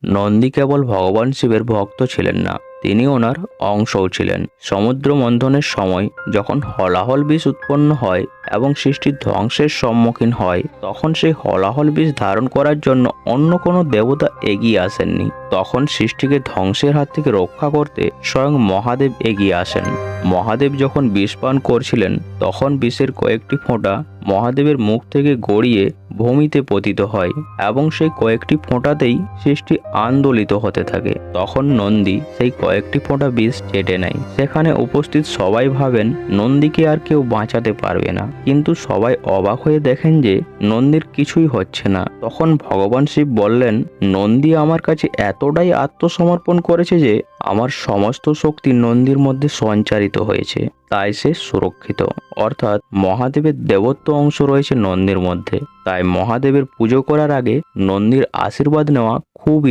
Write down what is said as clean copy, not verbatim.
নন্দী কেবল ভগবান শিবের ভক্ত ছিলেন না, তিনি ওনার অংশও ছিলেন। সমুদ্র মন্থনের সময় যখন হলাহল বিষ উৎপন্ন হয় এবং সৃষ্টি ধ্বংসের সম্মুখীন হয়, তখন সেই হলাহল বিষ ধারণ করার জন্য অন্য কোনো দেবতা এগিয়ে আসেননি। তখন সৃষ্টিকে ধ্বংসের হাত থেকে রক্ষা করতে স্বয়ং মহাদেব এগিয়ে আসেন। মহাদেব যখন বিষ পান করছিলেন, তখন বিষের কয়েকটি ফোঁটা মহাদেবের মুখ থেকে গড়িয়ে ভূমিতে পতিত হয় এবং সেই কয়েকটি ফোঁটাতেই সৃষ্টি আন্দোলিত হতে থাকে। তখন নন্দী সেই কয়েকটি ফোঁটা বিষ চেটে নেয়। সেখানে উপস্থিত সবাই ভাবেন নন্দীকে আর কেউ বাঁচাতে পারবে না, কিন্তু সবাই অবাক হয়ে দেখেন যে নন্দীর কিছুই হচ্ছে না। তখন ভগবান শিব বললেন, নন্দী আমার কাছে এতটাই আত্মসমর্পণ করেছে যে আমার সমস্ত শক্তি নন্দীর মধ্যে সঞ্চারিত হয়েছে, তাই সে সুরক্ষিত। অর্থাৎ মহাদেবের দেবত্ব অংশ রয়েছে নন্দীর মধ্যে। তাই মহাদেবের পুজো করার আগে নন্দীর আশীর্বাদ নেওয়া খুবই